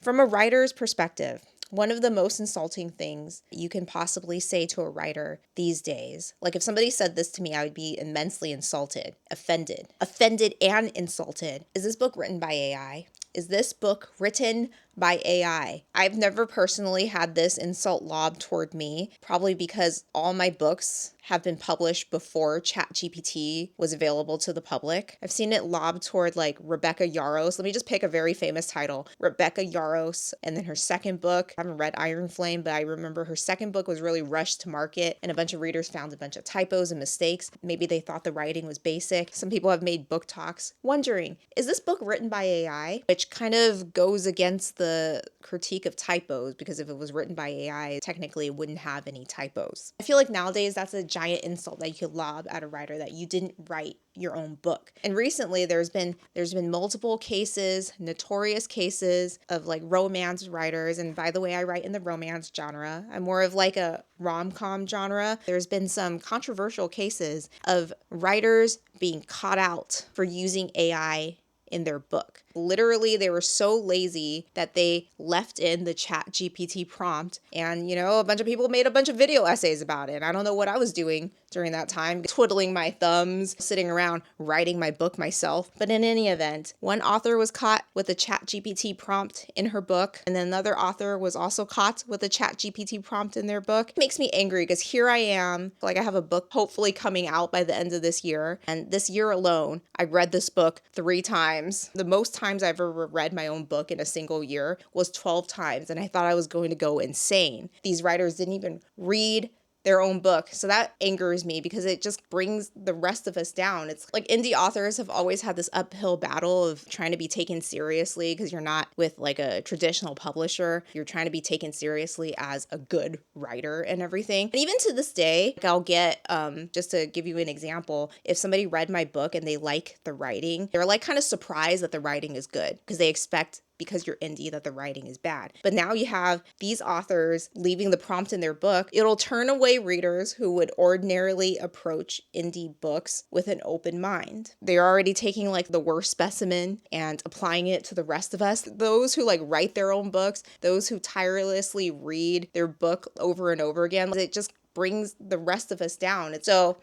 From a writer's perspective, one of the most insulting things you can possibly say to a writer these days, like if somebody said this to me, I would be immensely insulted, offended and insulted. Is this book written by AI? Is this book written by AI? I've never personally had this insult lobbed toward me, probably because all my books have been published before ChatGPT was available to the public. I've seen it lobbed toward like Rebecca Yarros. Let me just pick a very famous title. Rebecca Yarros, and then her second book. I haven't read Iron Flame, but I remember her second book was really rushed to market and a bunch of readers found a bunch of typos and mistakes. Maybe they thought the writing was basic. Some people have made book talks wondering, is this book written by AI? Which kind of goes against the critique of typos, because if it was written by AI, technically it wouldn't have any typos. I feel like nowadays that's a giant insult that you could lob at a writer, that you didn't write your own book. And recently there's been multiple cases, notorious cases of like romance writers. And by the way, I write in the romance genre. I'm more of like a rom-com genre. There's been some controversial cases of writers being caught out for using AI in their book. Literally, they were so lazy that they left in the ChatGPT prompt, and a bunch of people made a bunch of video essays about it. I don't know what I was doing during that time, twiddling my thumbs, sitting around writing my book myself. But in any event, one author was caught with a ChatGPT prompt in her book, and then another author was also caught with a ChatGPT prompt in their book. It makes me angry because here I am, like I have a book hopefully coming out by the end of this year, and this year alone, I read this book 3 times. The most times I've ever read my own book in a single year was 12 times, and I thought I was going to go insane. These writers didn't even read their own book. So that angers me because it just brings the rest of us down. It's like indie authors have always had this uphill battle of trying to be taken seriously, because you're not with like a traditional publisher. You're trying to be taken seriously as a good writer and everything. And even to this day, like I'll get, just to give you an example, if somebody read my book and they like the writing, they're like kind of surprised that the writing is good, because they expect, because you're indie, that the writing is bad. But now you have these authors leaving the prompt in their book. It'll turn away readers who would ordinarily approach indie books with an open mind. They're already taking like the worst specimen and applying it to the rest of us. Those who like write their own books, those who tirelessly read their book over and over again, it just brings the rest of us down. So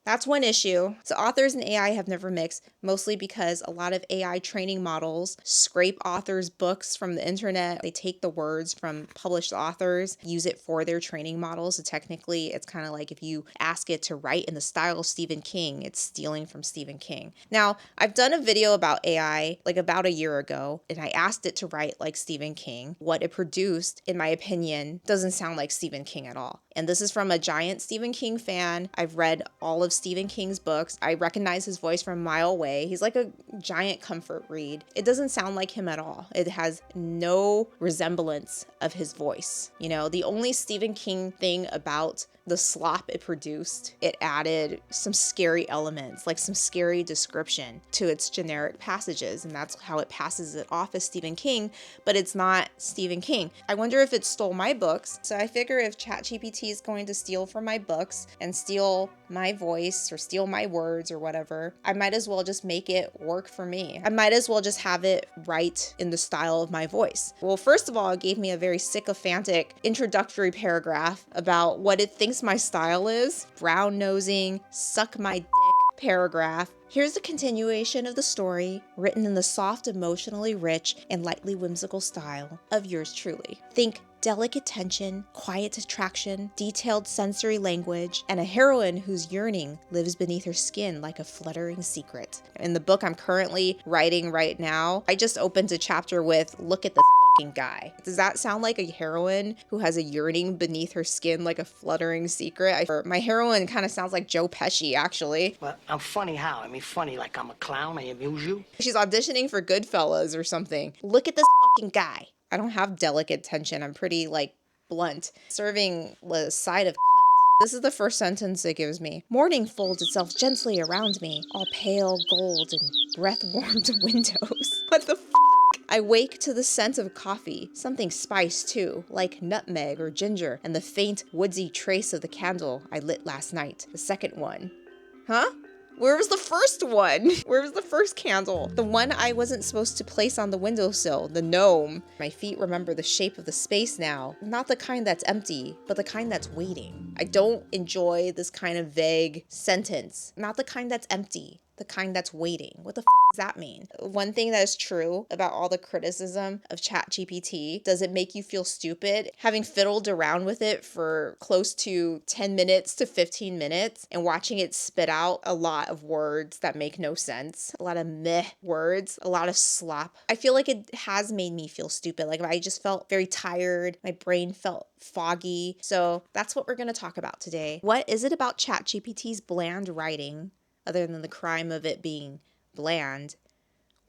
that's one issue. So authors and AI have never mixed, mostly because a lot of AI training models scrape authors' books from the internet. They take the words from published authors, use it for their training models. So technically, it's kind of like if you ask it to write in the style of Stephen King, it's stealing from Stephen King. Now, I've done a video about AI like about a year ago, and I asked it to write like Stephen King. What it produced, in my opinion, doesn't sound like Stephen King at all. And this is from a giant Stephen King fan. I've read all of Stephen King's books. I recognize his voice from a mile away. He's like a giant comfort read. It doesn't sound like him at all. It has no resemblance of his voice. The only Stephen King thing about the slop it produced, it added some scary elements, like some scary description to its generic passages, and that's how it passes it off as Stephen King, but it's not Stephen King. I wonder if it stole my books. So I figure if ChatGPT is going to steal from my books and steal my voice or steal my words or whatever, I might as well just make it work for me. I might as well just have it write in the style of my voice. Well, first of all, it gave me a very sycophantic introductory paragraph about what it thinks my style is. Brown nosing, suck my dick paragraph. Here's the continuation of the story, written in the soft, emotionally rich, and lightly whimsical style of yours truly. Think delicate tension, quiet attraction, detailed sensory language, and a heroine whose yearning lives beneath her skin like a fluttering secret. In the book I'm currently writing right now, I just opened a chapter with, look at this fucking guy. Does that sound like a heroine who has a yearning beneath her skin like a fluttering secret? My heroine kind of sounds like Joe Pesci, actually. Well, I'm funny how? I mean, funny like I'm a clown, I amuse you? She's auditioning for Goodfellas or something. Look at this fucking guy. I don't have delicate tension. I'm pretty, blunt. Serving the side of This is the first sentence it gives me. Morning folds itself gently around me, all pale gold and breath-warmed windows. What the I wake to the scent of coffee, something spiced too, like nutmeg or ginger, and the faint, woodsy trace of the candle I lit last night, the second one. Huh? Where was the first one? Where was the first candle? The one I wasn't supposed to place on the windowsill, the gnome. My feet remember the shape of the space now. Not the kind that's empty, but the kind that's waiting. I don't enjoy this kind of vague sentence. Not the kind that's empty, the kind that's waiting. What the does that mean? One thing that is true about all the criticism of ChatGPT, does it make you feel stupid? Having fiddled around with it for close to 10 minutes to 15 minutes and watching it spit out a lot of words that make no sense, a lot of meh words, a lot of slop. I feel like it has made me feel stupid. Like I just felt very tired. My brain felt foggy. So that's what we're going to talk about today. What is it about ChatGPT's bland writing, other than the crime of it being bland?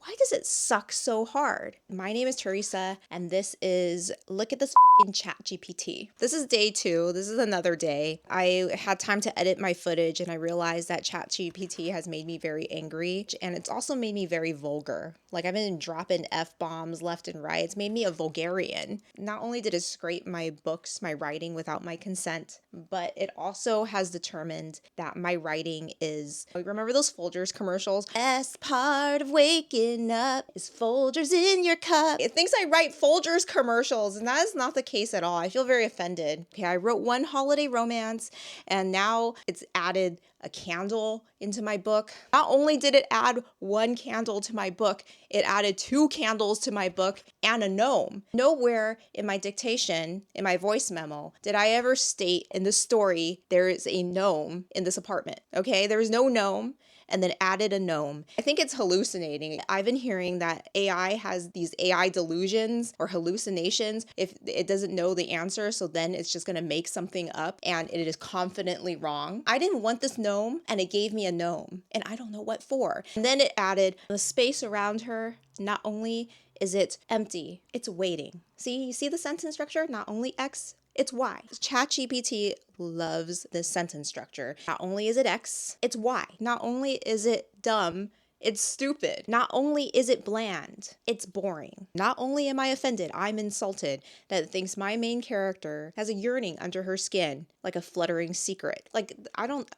Why does it suck so hard? My name is Teresa, and this is Look at this fucking ChatGPT. This is day 2. This is another day. I had time to edit my footage, and I realized that ChatGPT has made me very angry, and it's also made me very vulgar. Like, I've been dropping F-bombs left and right. It's made me a vulgarian. Not only did it scrape my books, my writing without my consent, but it also has determined that my writing is... Remember those Folgers commercials? Best part of waking up is Folgers in your cup. It thinks I write Folgers commercials, and that is not the case at all. I feel very offended. Okay, I wrote one holiday romance, and now it's added a candle into my book. Not only did it add one candle to my book, it added 2 candles to my book and a gnome. Nowhere in my dictation, in my voice memo, did I ever state in the story there is a gnome in this apartment. Okay, there is no gnome, and then added a gnome. I think it's hallucinating. I've been hearing that AI has these AI delusions or hallucinations if it doesn't know the answer, so then it's just gonna make something up and it is confidently wrong. I didn't want this gnome, and it gave me a gnome, and I don't know what for. And then it added the space around her. Not only is it empty, it's waiting. See, you see the sentence structure? Not only X, it's Y. ChatGPT loves this sentence structure. Not only is it X, it's Y. Not only is it dumb, it's stupid. Not only is it bland, it's boring. Not only am I offended, I'm insulted that it thinks my main character has a yearning under her skin, like a fluttering secret. Like, I don't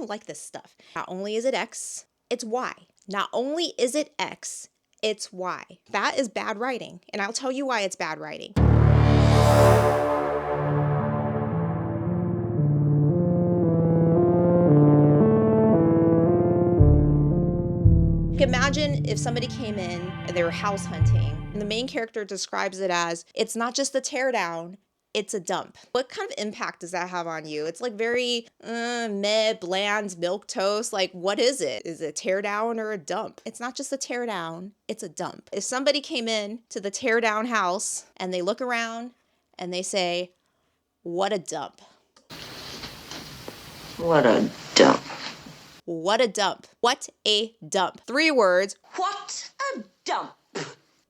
like this stuff. Not only is it X, it's Y. Not only is it X, it's Y. That is bad writing, and I'll tell you why it's bad writing. Imagine if somebody came in and they were house hunting, and the main character describes it as, it's not just a teardown, it's a dump. What kind of impact does that have on you? It's like very meh, bland, milquetoast. Like, what is it? Is it a teardown or a dump? It's not just a teardown, it's a dump. If somebody came in to the teardown house and they look around and they say, what a dump. What a dump. What a dump. What a dump. 3 words. What a dump.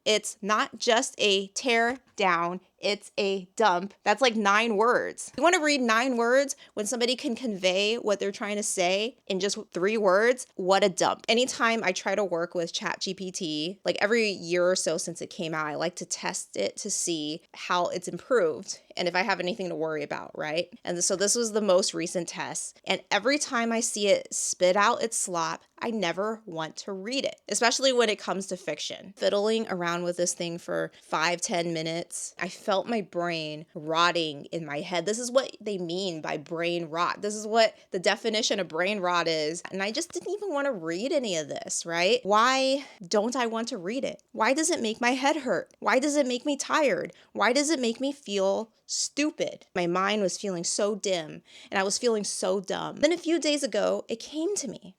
It's not just a tear down, it's a dump. That's like 9 words. You want to read 9 words when somebody can convey what they're trying to say in just 3 words? What a dump. Anytime I try to work with ChatGPT, like every year or so since it came out, I like to test it to see how it's improved and if I have anything to worry about, right? And so this was the most recent test. And every time I see it spit out its slop, I never want to read it, especially when it comes to fiction. Fiddling around with this thing for 5-10 minutes, I felt my brain rotting in my head. This is what they mean by brain rot. This is what the definition of brain rot is. And I just didn't even want to read any of this, right? Why don't I want to read it? Why does it make my head hurt? Why does it make me tired? Why does it make me feel stupid? My mind was feeling so dim and I was feeling so dumb. Then a few days ago, it came to me.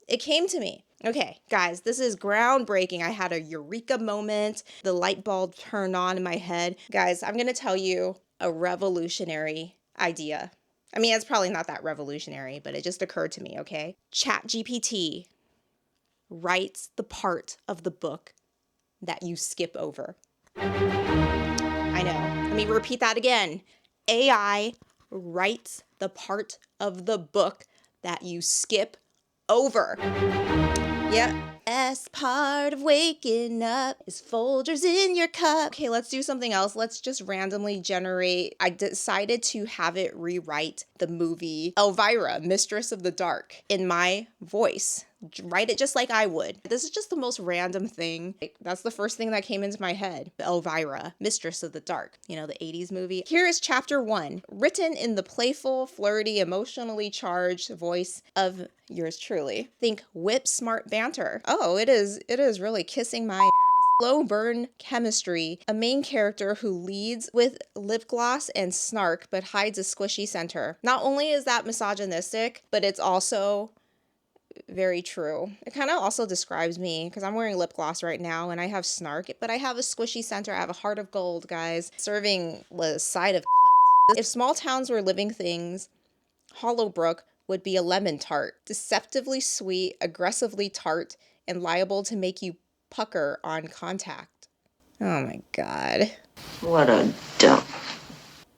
Okay, guys, this is groundbreaking. I had a eureka moment. The light bulb turned on in my head. Guys, I'm going to tell you a revolutionary idea. I mean, it's probably not that revolutionary, but it just occurred to me, okay? ChatGPT writes the part of the book that you skip over. I know. Let me repeat that again. AI writes the part of the book that you skip over. Yep. Best part of waking up is Folgers in your cup. Okay, let's do something else. Let's just randomly generate. I decided to have it rewrite the movie Elvira, Mistress of the Dark, in my voice. Write it just like I would. This is just the most random thing. That's the first thing that came into my head. Elvira, Mistress of the Dark, you know, the 80s movie. Here is chapter 1, written in the playful, flirty, emotionally charged voice of yours truly. Think whip smart banter. Oh, it is really kissing my ass. Slow burn chemistry, a main character who leads with lip gloss and snark but hides a squishy center. Not only is that misogynistic, but it's also very true. It kind of also describes me because I'm wearing lip gloss right now and I have snark, but I have a squishy center. I have a heart of gold, guys, serving the side of cunt. If small towns were living things, Hollowbrook would be a lemon tart, deceptively sweet, aggressively tart, and liable to make you pucker on contact. Oh my god. What a dump.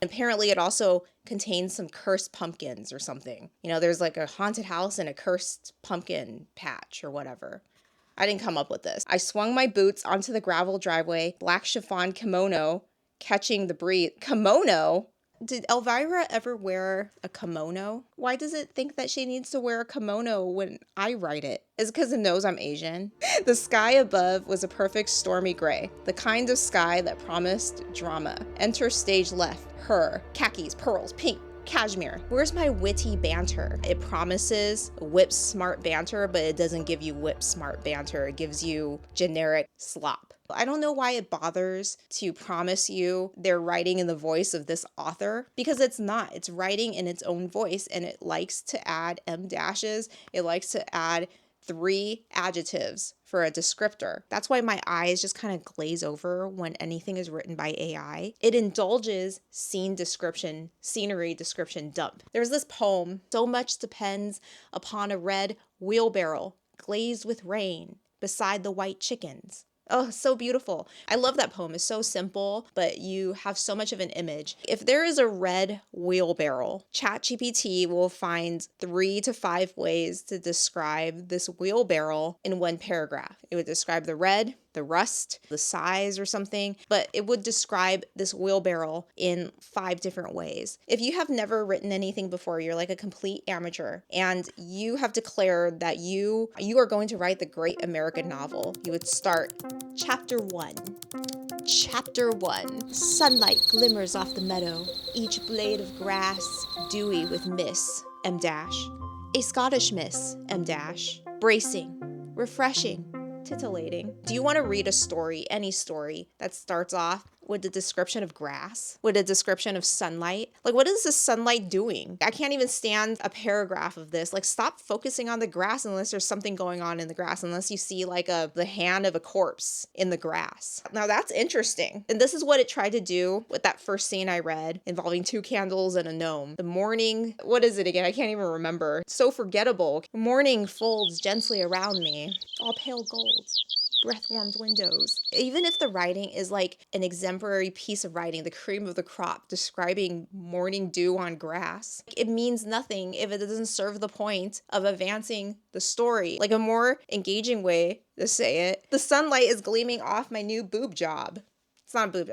Apparently it also contains some cursed pumpkins or something. You know, there's like a haunted house and a cursed pumpkin patch or whatever. I didn't come up with this. I swung my boots onto the gravel driveway, black chiffon kimono, catching the breeze. Kimono? Did Elvira ever wear a kimono? Why does it think that she needs to wear a kimono when I write it? Is it because it knows I'm Asian? The sky above was a perfect stormy gray, the kind of sky that promised drama. Enter stage left, her, khakis, pearls, pink, cashmere. Where's my witty banter? It promises whip smart banter, but it doesn't give you whip smart banter. It gives you generic slop. I don't know why it bothers to promise you they're writing in the voice of this author, because it's not. It's writing in its own voice, and it likes to add em dashes. It likes to add 3 adjectives for a descriptor. That's why my eyes just kind of glaze over when anything is written by AI. It indulges scenery description dump. There's this poem, so much depends upon a red wheelbarrow glazed with rain beside the white chickens. Oh, so beautiful. I love that poem. It's so simple, but you have so much of an image. If there is a red wheelbarrow, ChatGPT will find 3 to 5 ways to describe this wheelbarrow in one paragraph. It would describe the red, the rust, the size or something, but it would describe this wheelbarrow in 5 different ways. If you have never written anything before, you're like a complete amateur, and you have declared that you are going to write the great American novel, you would start Chapter 1. Chapter 1. Sunlight glimmers off the meadow, each blade of grass dewy with miss, M dash. A Scottish miss, M dash. Bracing, refreshing, titillating. Do you want to read a story, any story, that starts off with a description of grass, with a description of sunlight? Like, what is this sunlight doing? I can't even stand a paragraph of this. Like, stop focusing on the grass unless there's something going on in the grass, unless you see like the hand of a corpse in the grass. Now that's interesting. And this is what it tried to do with that first scene I read involving 2 candles and a gnome. The morning, what is it again? I can't even remember. It's so forgettable. Morning folds gently around me, all pale gold. Breath-warmed windows. Even if the writing is like an exemplary piece of writing, the cream of the crop, describing morning dew on grass, it means nothing if it doesn't serve the point of advancing the story. Like, a more engaging way to say it, the sunlight is gleaming off my new boob job. It's not a boob,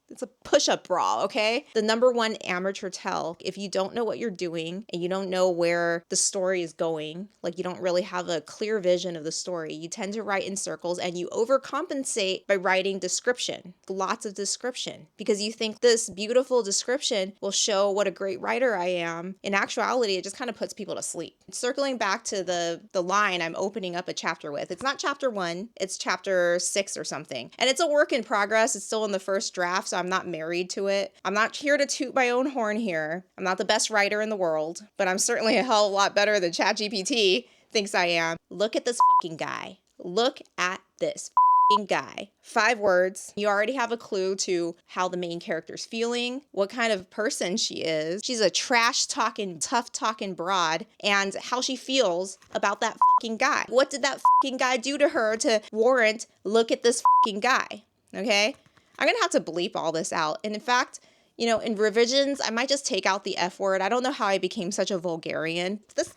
it's a push-up bra, okay? The number 1 amateur tell, if you don't know what you're doing and you don't know where the story is going, like you don't really have a clear vision of the story, you tend to write in circles and you overcompensate by writing description, lots of description, because you think this beautiful description will show what a great writer I am. In actuality, it just kind of puts people to sleep. Circling back to the line I'm opening up a chapter with, it's not chapter 1, it's chapter 6 or something. And it's a work in progress. It's still in the first draft, so I'm not married to it. I'm not here to toot my own horn here. I'm not the best writer in the world, but I'm certainly a hell of a lot better than ChatGPT thinks I am. Look at this fucking guy. Look at this fucking guy. 5 words. You already have a clue to how the main character's feeling, what kind of person she is. She's a trash-talking, tough-talking broad, and how she feels about that fucking guy. What did that fucking guy do to her to warrant, look at this fucking guy? Okay? I'm gonna have to bleep all this out. And in fact, you know, in revisions, I might just take out the F word. I don't know how I became such a vulgarian. This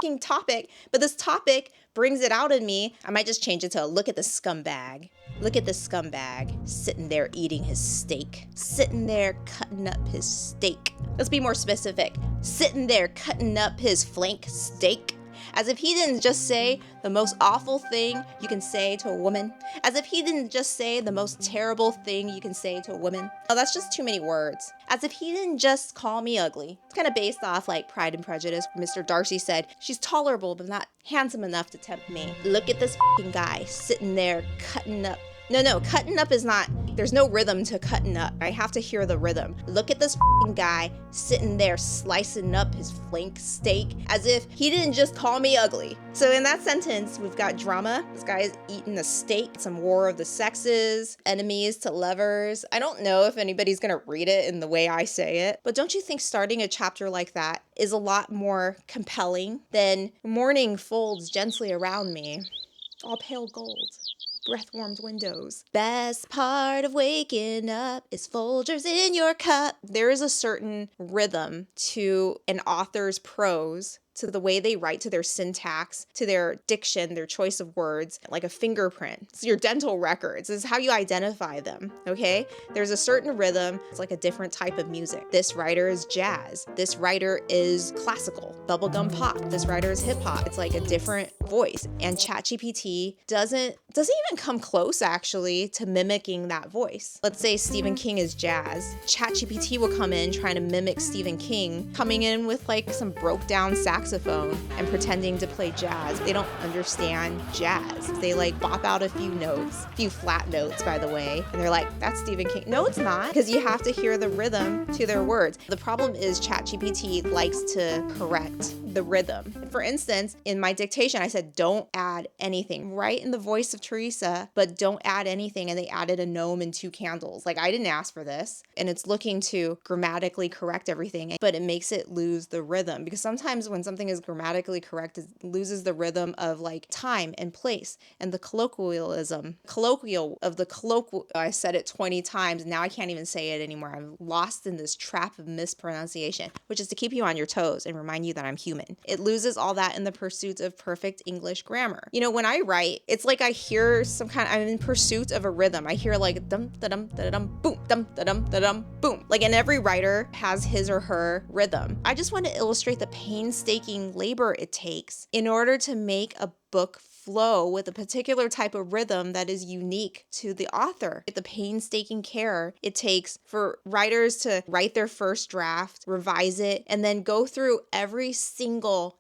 fucking topic, but this topic brings it out in me. I might just change it to look at the scumbag. Look at the scumbag sitting there eating his steak. Sitting there cutting up his steak. Let's be more specific. Sitting there cutting up his flank steak. As if he didn't just say the most awful thing you can say to a woman. As if he didn't just say the most terrible thing you can say to a woman. Oh, that's just too many words. As if he didn't just call me ugly. It's kind of based off like Pride and Prejudice. Mr. Darcy said, she's tolerable but not handsome enough to tempt me. Look at this f***ing guy sitting there cutting up. No, cutting up is not, there's no rhythm to cutting up. I have to hear the rhythm. Look at this f***ing guy sitting there slicing up his flank steak as if he didn't just call me ugly. So in that sentence, we've got drama. This guy is eating a steak, some war of the sexes, enemies to lovers. I don't know if anybody's gonna read it in the way I say it, but don't you think starting a chapter like that is a lot more compelling than morning folds gently around me, all pale gold? Breath-warmed windows. Best part of waking up is Folgers in your cup. There is a certain rhythm to an author's prose, to the way they write, to their syntax, to their diction, their choice of words, like a fingerprint. It's your dental records. This is how you identify them, okay? There's a certain rhythm. It's like a different type of music. This writer is jazz. This writer is classical, bubblegum pop. This writer is hip hop. It's like a different voice. And ChatGPT doesn't even come close, actually, to mimicking that voice. Let's say Stephen King is jazz. ChatGPT will come in trying to mimic Stephen King, coming in with like some broke down saxophone and pretending to play jazz. They don't understand jazz. They like bop out a few notes, a few flat notes, by the way, and they're like, that's Stephen King. No, it's not, because you have to hear the rhythm to their words. The problem is ChatGPT likes to correct the rhythm. For instance, in my dictation, I said, don't add anything. Write in the voice of Teresa, but don't add anything. And they added a gnome and 2 candles. Like, I didn't ask for this. And it's looking to grammatically correct everything, but it makes it lose the rhythm. Because sometimes when something is grammatically correct, it loses the rhythm of like time and place and the colloquialism. I said it 20 times. And now I can't even say it anymore. I'm lost in this trap of mispronunciation, which is to keep you on your toes and remind you that I'm human. It loses all that in the pursuit of perfect English grammar. You know, when I write, it's like I hear I'm in pursuit of a rhythm. I hear like dum da dum da dum boom, dum da dum da dum boom. Like, and every writer has his or her rhythm. I just want to illustrate the painstaking labor it takes in order to make a book flow with a particular type of rhythm that is unique to the author. The painstaking care it takes for writers to write their first draft, revise it, and then go through every single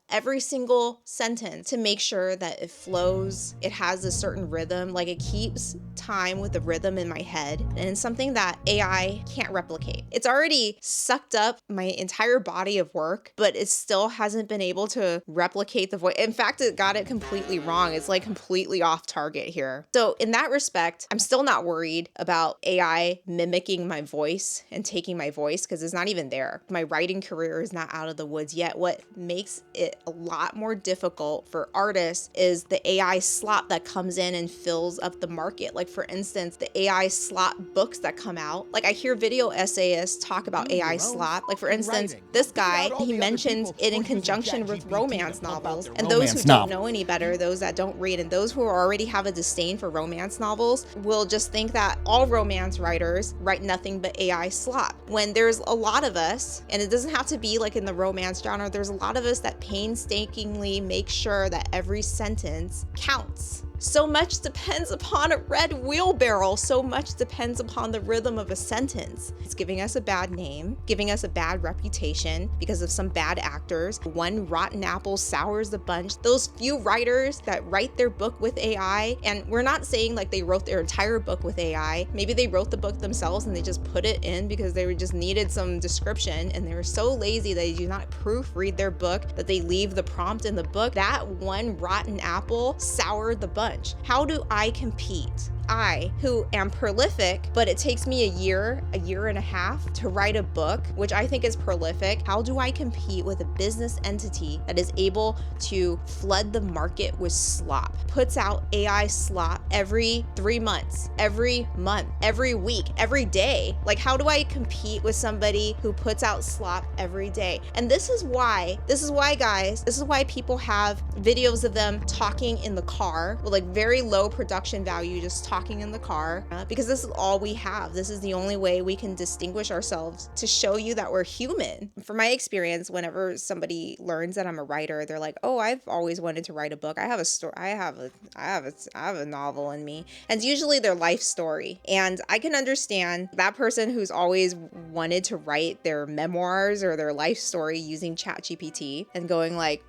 sentence to make sure that it flows, it has a certain rhythm, like it keeps time with the rhythm in my head. And it's something that AI can't replicate. It's already sucked up my entire body of work, but it still hasn't been able to replicate the voice. In fact, it got it completely wrong. It's like completely off target here. So in that respect, I'm still not worried about AI mimicking my voice and taking my voice, because it's not even there. My writing career is not out of the woods yet. What makes it a lot more difficult for artists is the AI slop that comes in and fills up the market. Like, for instance, the AI slop books that come out. Like, I hear video essayists talk about AI slop. Like, for instance, this guy, he mentions it in conjunction with romance novels. And those who don't know any better, those that don't read, and those who already have a disdain for romance novels will just think that all romance writers write nothing but AI slop. When there's a lot of us, and it doesn't have to be like in the romance genre, there's a lot of us that painstakingly make sure that every sentence counts. So much depends upon a red wheelbarrow. So much depends upon the rhythm of a sentence. It's giving us a bad name, giving us a bad reputation because of some bad actors. One rotten apple sours the bunch. Those few writers that write their book with AI, and we're not saying like they wrote their entire book with AI. Maybe they wrote the book themselves and they just put it in because they just needed some description, and they were so lazy they do not proofread their book, that they leave the prompt in the book. That one rotten apple soured the bunch. How do I compete? I, who am prolific, but it takes me a year and a half to write a book, which I think is prolific. How do I compete with a business entity that is able to flood the market with slop, puts out AI slop every 3 months, every month, every week, every day? Like, how do I compete with somebody who puts out slop every day? And this is why, guys, this is why people have videos of them talking in the car with like very low production value, just talking in the car, because this is all we have. This is the only way we can distinguish ourselves to show you that we're human. From my experience, whenever somebody learns that I'm a writer, they're like, "Oh, I've always wanted to write a book. I have a story. I have a novel in me." And it's usually their life story. And I can understand that person who's always wanted to write their memoirs or their life story using ChatGPT and going like,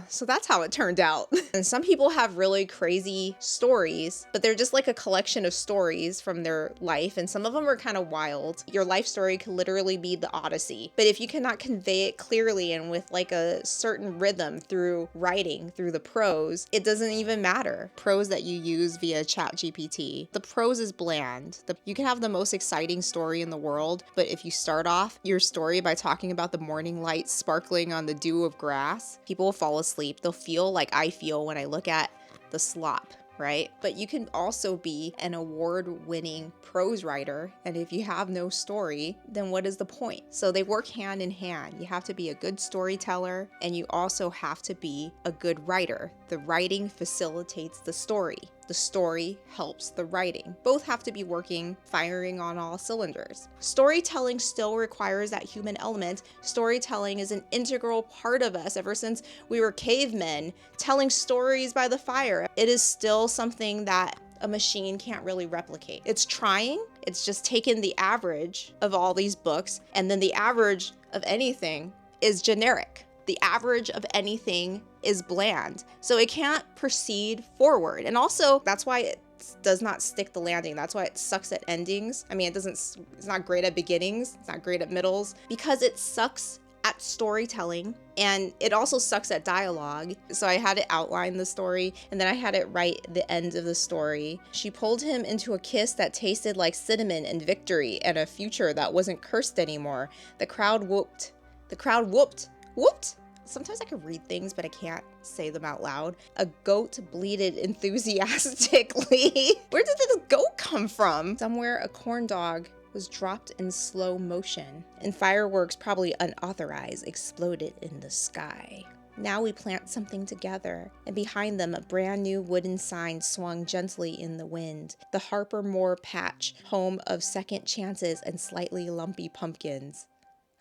so that's how it turned out. And some people have really crazy stories, but they're just like a collection of stories from their life, and some of them are kind of wild. Your life story could literally be the Odyssey, but if you cannot convey it clearly and with like a certain rhythm through writing, through the prose, it doesn't even matter. Prose that you use via ChatGPT, the prose is bland. You can have the most exciting story in the world, but if you start off your story by talking about the morning light sparkling on the dew of grass, people will fall asleep. They'll feel like I feel when I look at the slop, right? But you can also be an award-winning prose writer, and if you have no story, then what is the point? So they work hand in hand. You have to be a good storyteller, and you also have to be a good writer. The writing facilitates the story. The story helps the writing. Both have to be working, firing on all cylinders. Storytelling still requires that human element. Storytelling is an integral part of us ever since we were cavemen, telling stories by the fire. It is still something that a machine can't really replicate. It's trying, it's just taken the average of all these books, and then the average of anything is generic. The average of anything is bland. So it can't proceed forward. And also, that's why it does not stick the landing. That's why it sucks at endings. I mean, it's not great at beginnings. It's not great at middles, because it sucks at storytelling, and it also sucks at dialogue. So I had it outline the story, and then I had it write the end of the story. She pulled him into a kiss that tasted like cinnamon and victory and a future that wasn't cursed anymore. The crowd whooped. The crowd whooped. Whooped? Sometimes I can read things, but I can't say them out loud. A goat bleated enthusiastically. Where did this goat come from? Somewhere a corn dog was dropped in slow motion, and fireworks, probably unauthorized, exploded in the sky. Now we plant something together, and behind them a brand new wooden sign swung gently in the wind. The Harper Moore Patch, home of second chances and slightly lumpy pumpkins.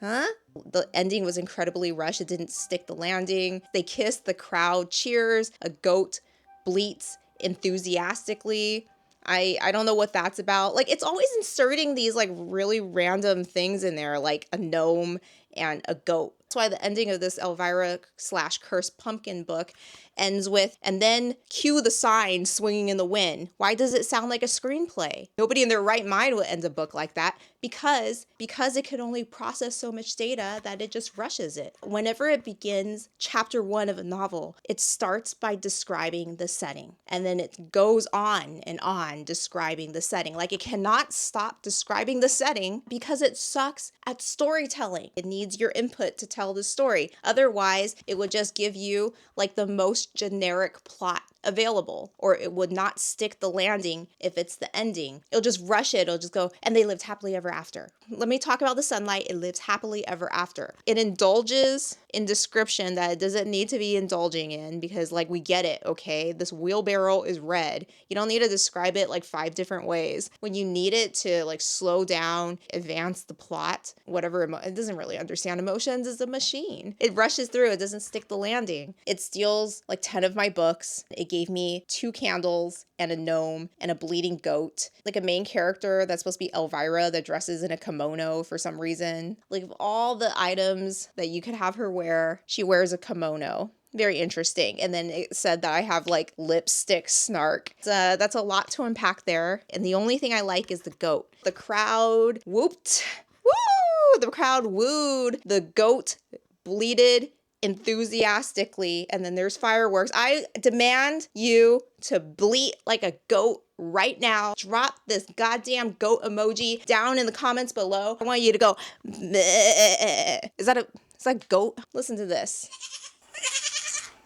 Huh? The ending was incredibly rushed. It didn't stick the landing. They kissed, the crowd cheers, a goat bleats enthusiastically. I don't know what that's about. Like, it's always inserting these like really random things in there, like a gnome and a goat. That's why the ending of this Elvira/Cursed Pumpkin book ends with, and then cue the sign swinging in the wind. Why does it sound like a screenplay? Nobody in their right mind would end a book like that, because it could only process so much data that it just rushes it. Whenever it begins chapter 1 of a novel, it starts by describing the setting, and then it goes on and on describing the setting. Like, it cannot stop describing the setting because it sucks at storytelling. It needs your input to tell the story. Otherwise, it would just give you like the most generic plot available, or it would not stick the landing if it's the ending. It'll just rush it. It'll just go, and they lived happily ever after. Let me talk about the sunlight. It lives happily ever after. It indulges in description that it doesn't need to be indulging in, because like, we get it, okay? This wheelbarrow is red. You don't need to describe it like 5 different ways. When you need it to like slow down, advance the plot, whatever, it doesn't really understand emotions, is a machine. It rushes through. It doesn't stick the landing. It steals like 10 of my books. It gave me 2 candles and a gnome and a bleeding goat. Like a main character that's supposed to be Elvira that dresses in a kimono for some reason. Like, of all the items that you could have her wear, she wears a kimono. Very interesting. And then it said that I have like lipstick snark. That's a lot to unpack there. And the only thing I like is the goat. The crowd whooped. Woo! The crowd wooed. The goat bleated enthusiastically, and then there's fireworks. I demand you to bleat like a goat right now. Drop this goddamn goat emoji down in the comments below. I want you to go, meh. Is that goat? Listen to this.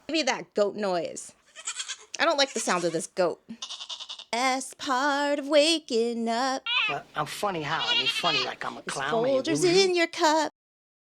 Give me that goat noise. I don't like the sound of this goat. Best part of waking up. Well, I'm funny how? I mean, funny like I'm a clown. I Folgers amuse you? in your cup.